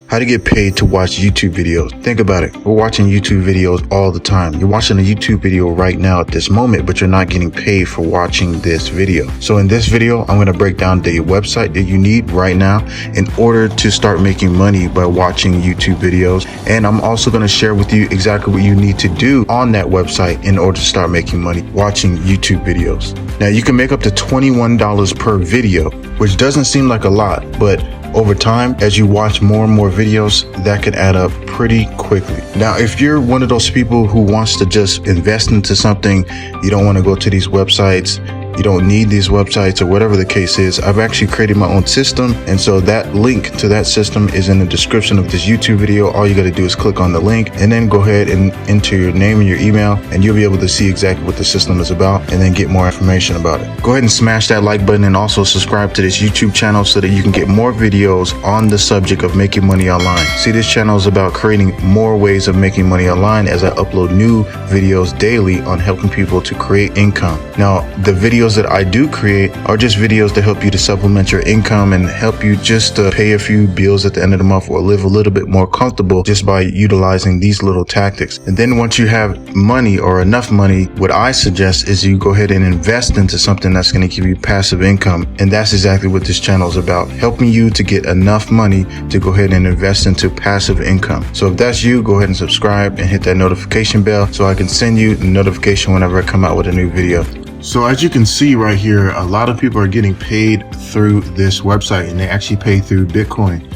How to get paid to watch YouTube videos. Think about it. We're watching YouTube videos all the time. You're watching a YouTube video right now at this moment, but you're not getting paid for watching this video. So in this video, I'm going to break down the website that you need right now in order to start making money by watching YouTube videos. And I'm also going to share with you exactly what you need to do on that website in order to start making money watching YouTube videos. Now you can make up to $21 per video, which doesn't seem like a lot, but over time, as you watch more and more videos, that could add up pretty quickly. Now, if you're one of those people who wants to just invest into something, you don't want to go to these websites, you don't need these websites or whatever the case is, I've actually created my own system. And so that link to that system is in the description of this YouTube video. All you got to do is click on the link and then go ahead and enter your name and your email, and you'll be able to see exactly what the system is about and then get more information about it. Go ahead and smash that like button and also subscribe to this YouTube channel so that you can get more videos on the subject of making money online. See, this channel is about creating more ways of making money online as I upload new videos daily on helping people to create income. Now, the videos that I do create are just videos to help you to supplement your income and help you just to pay a few bills at the end of the month or live a little bit more comfortable just by utilizing these little tactics. And then once you have money or enough money, what I suggest is you go ahead and invest into something that's going to give you passive income. And that's exactly what this channel is about, helping you to get enough money to go ahead and invest into passive income. So if that's you, go ahead and subscribe and hit that notification bell so I can send you a notification whenever I come out with a new video. So as you can see right here, a lot of people are getting paid through this website, and they actually pay through Bitcoin.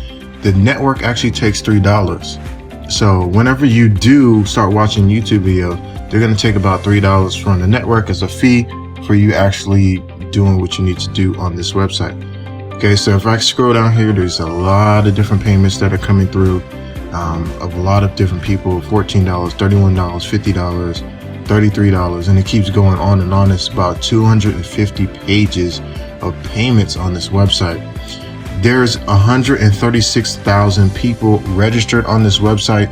The network actually takes $3. So whenever you do start watching YouTube videos, they're going to take about $3 from the network as a fee for you actually doing what you need to do on this website. Okay, so if I scroll down here, there's a lot of different payments that are coming through of a lot of different people: $14, $31, $50, $33, and it keeps going on and on. It's about 250 pages of payments on this website. There's 136,000 people registered on this website,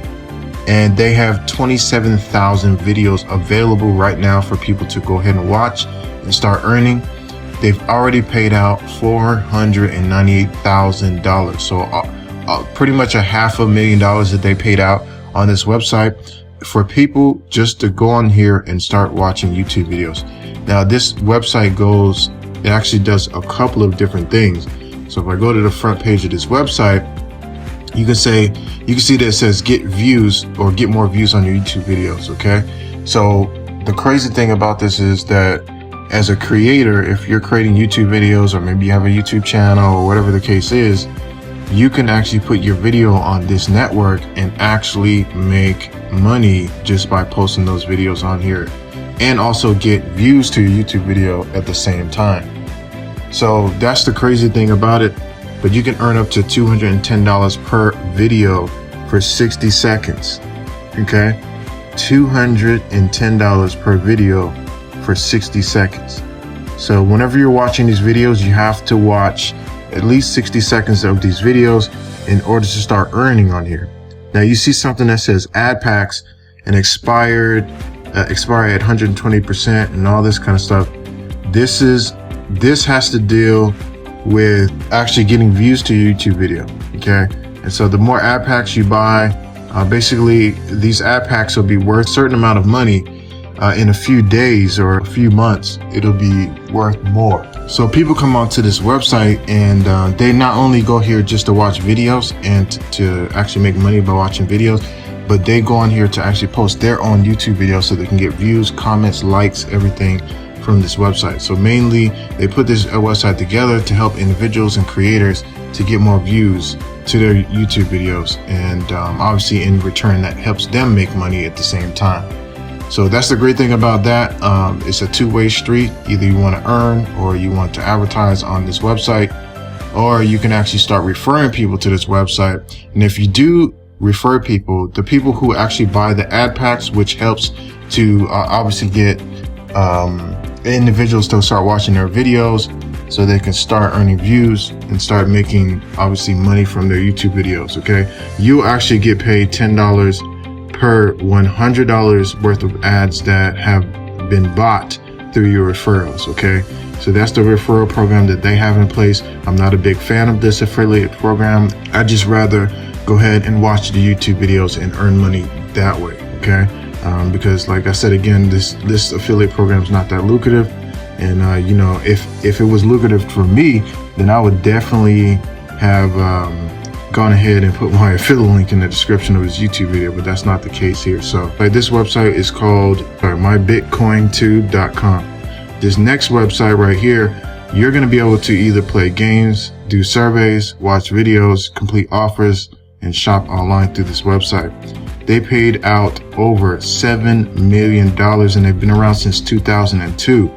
and they have 27,000 videos available right now for people to go ahead and watch and start earning. They've already paid out $498,000, so pretty much $500,000 that they paid out on this website for people just to go on here and start watching YouTube videos. Now this website it actually does a couple of different things. So if I go to the front page of this website, you can see that it says get views or get more views on your YouTube videos. Okay, so the crazy thing about this is that as a creator, if you're creating YouTube videos, or maybe you have a YouTube channel or whatever the case is, you can actually put your video on this network and actually make money just by posting those videos on here, and also get views to your YouTube video at the same time. So that's the crazy thing about it. But you can earn up to $210 per video for 60 seconds. Okay, $210 per video for 60 seconds. So whenever you're watching these videos, you have to watch at least 60 seconds of these videos in order to start earning on here. Now you see something that says ad packs and expire at 120% and all this kind of stuff. This has to deal with actually getting views to your YouTube video. Okay, and so the more ad packs you buy, basically these ad packs will be worth a certain amount of money. In a few days or a few months, it'll be worth more. So people come onto this website and they not only go here just to watch videos and to actually make money by watching videos, but they go on here to actually post their own YouTube videos so they can get views, comments, likes, everything from this website. So mainly they put this website together to help individuals and creators to get more views to their YouTube videos, and obviously in return that helps them make money at the same time. So that's the great thing about that. It's a two-way street. Either you want to earn or you want to advertise on this website, or you can actually start referring people to this website. And if you do refer people, the people who actually buy the ad packs, which helps to obviously get individuals to start watching their videos so they can start earning views and start making obviously money from their YouTube videos. Okay, you actually get paid $10 per $100 worth of ads that have been bought through your referrals. Okay, so that's the referral program that they have in place. I'm not a big fan of this affiliate program. I just rather go ahead and watch the YouTube videos and earn money that way. Okay. Because like I said, again, this affiliate program is not that lucrative. And, you know, if it was lucrative for me, then I would definitely have gone ahead and put my affiliate link in the description of his YouTube video, but that's not the case here. So like, this website is called mybitcointube.com. This next website right here, you're going to be able to either play games, do surveys, watch videos, complete offers, and shop online through this website. They paid out over $7 million and they've been around since 2002.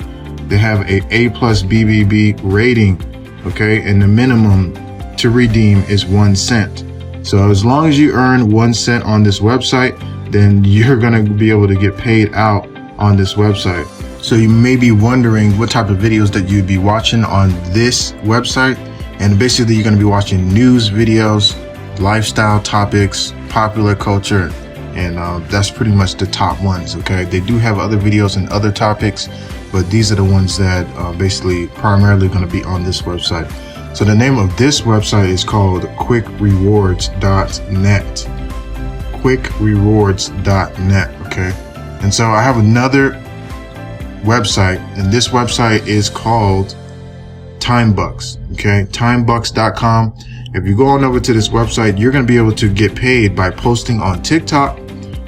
They have a A+ BBB rating, okay, and the minimum to redeem is 1 cent. So as long as you earn 1 cent on this website, then you're going to be able to get paid out on this website. So you may be wondering what type of videos that you'd be watching on this website. And basically you're going to be watching news videos, lifestyle topics, popular culture, and that's pretty much the top ones. Okay, they do have other videos and other topics, but these are the ones that basically primarily going to be on this website. So the name of this website is called quickrewards.net. quickrewards.net. Okay, and so I have another website, and this website is called TimeBucks. Okay, timebucks.com. If you go on over to this website, you're going to be able to get paid by posting on TikTok.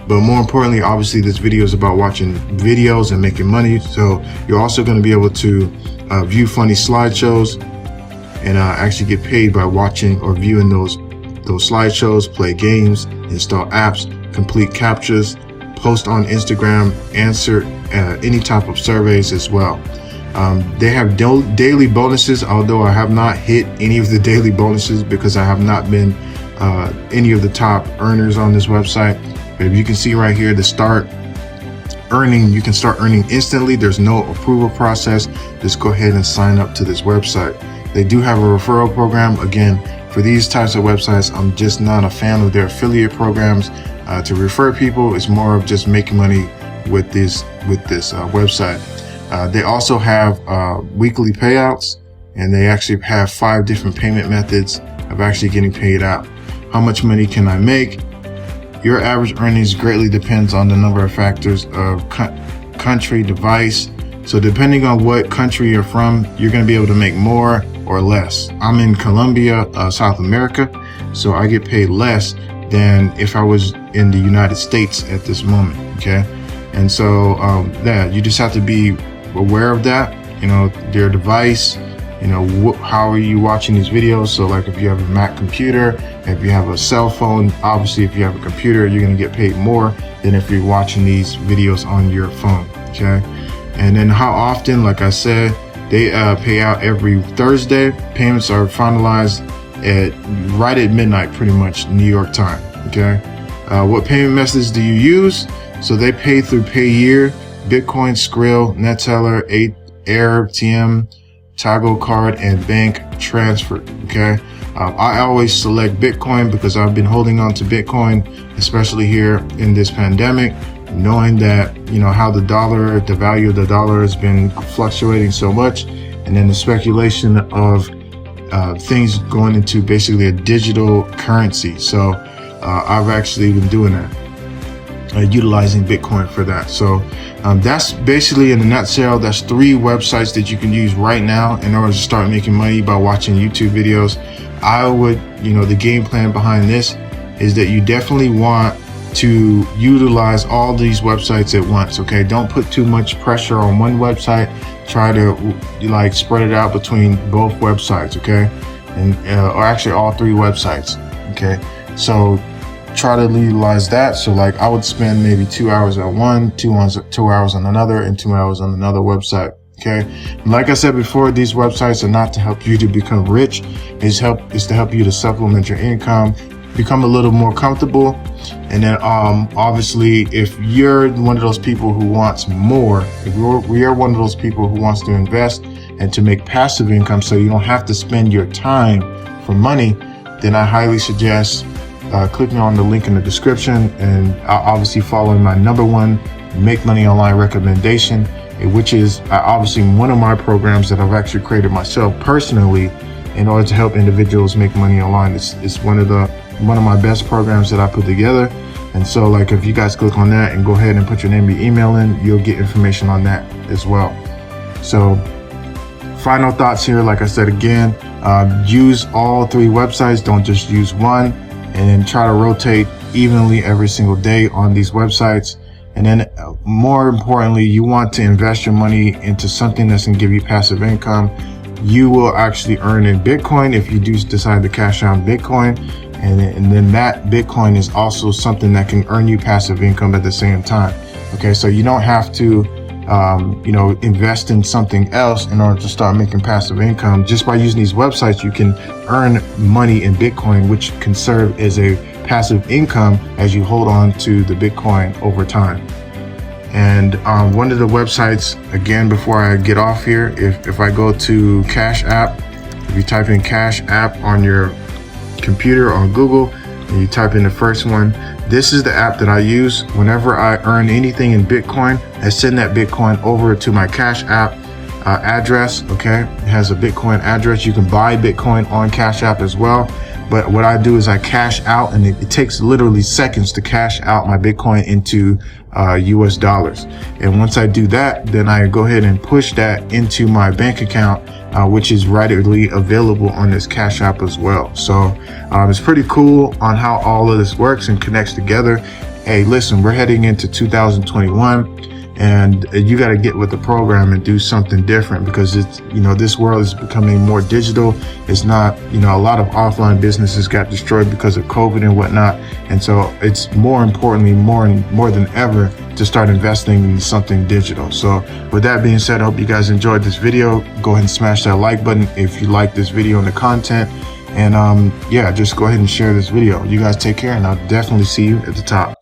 But more importantly, obviously, this video is about watching videos and making money. So you're also going to be able to view funny slideshows and actually get paid by watching or viewing those slideshows, play games, install apps, complete captures, post on Instagram, answer any type of surveys as well. They have daily bonuses, although I have not hit any of the daily bonuses because I have not been any of the top earners on this website. But if you can see right here, you can start earning instantly. There's no approval process. Just go ahead and sign up to this website. They do have a referral program. Again, for these types of websites, I'm just not a fan of their affiliate programs. To refer people, it's more of just making money with this website. They also have weekly payouts, and they actually have 5 different payment methods of actually getting paid out. How much money can I make? Your average earnings greatly depends on the number of factors of country, device. So depending on what country you're from, you're going to be able to make more or less. I'm in Colombia, South America, so I get paid less than if I was in the United States at this moment. Okay. And so, you just have to be aware of that, you know, their device, you know, how are you watching these videos? So like if you have a Mac computer, if you have a cell phone, obviously if you have a computer, you're going to get paid more than if you're watching these videos on your phone. Okay. And then how often, like I said, they pay out every Thursday. Payments are finalized right at midnight, pretty much New York time. Okay. What payment methods do you use? So they pay through Payeer, Bitcoin, Skrill, Neteller, AirTM, Toggle Card, and bank transfer. Okay. I always select Bitcoin because I've been holding on to Bitcoin, especially here in this pandemic, knowing that, you know, how the value of the dollar has been fluctuating so much. And then the speculation of things going into basically a digital currency. So I've actually been doing that. Utilizing Bitcoin for that. So that's basically, in a nutshell, that's 3 websites that you can use right now in order to start making money by watching YouTube videos. I would, you know, the game plan behind this is that you definitely want to utilize all these websites at once. Okay, don't put too much pressure on one website. Try to like spread it out between both websites. Okay, and or actually all 3 websites. Okay, so try to utilize that. So like I would spend maybe 2 hours on one, 2 hours on another, and 2 hours on another website. Okay. And like I said before, these websites are not to help you to become rich. It's to help you to supplement your income, become a little more comfortable. And then obviously if you're one of those people who wants more, if we are one of those people who wants to invest and to make passive income so you don't have to spend your time for money, then I highly suggest clicking on the link in the description and obviously following my #1 Make Money Online recommendation, which is obviously one of my programs that I've actually created myself personally in order to help individuals make money online. It's one of the one of my best programs that I put together. And so like if you guys click on that and go ahead and put your name and your email in, you'll get information on that as well. So final thoughts here, like I said again, use all 3 websites, don't just use one, and then try to rotate evenly every single day on these websites. And then more importantly, you want to invest your money into something that's going to give you passive income. You will actually earn in Bitcoin if you do decide to cash out Bitcoin. And then that Bitcoin is also something that can earn you passive income at the same time. Okay, so you don't have to invest in something else in order to start making passive income. Just by using these websites, you can earn money in Bitcoin, which can serve as a passive income as you hold on to the Bitcoin over time. And one of the websites, again, before I get off here, if I go to Cash App, if you type in Cash App on your computer or on Google, and you type in the first one, this is the app that I use. Whenever I earn anything in Bitcoin, I send that Bitcoin over to my Cash App address. Okay, it has a Bitcoin address. You can buy Bitcoin on Cash App as well. But what I do is I cash out, and it takes literally seconds to cash out my Bitcoin into US dollars. And once I do that, then I go ahead and push that into my bank account, which is readily available on this Cash App as well. So it's pretty cool on how all of this works and connects together. Hey, listen, we're heading into 2021. And you got to get with the program and do something different, because it's, this world is becoming more digital. It's not, a lot of offline businesses got destroyed because of COVID and whatnot. And so it's more importantly, more than ever, to start investing in something digital. So with that being said, I hope you guys enjoyed this video. Go ahead and smash that like button if you like this video and the content. And just go ahead and share this video. You guys take care, and I'll definitely see you at the top.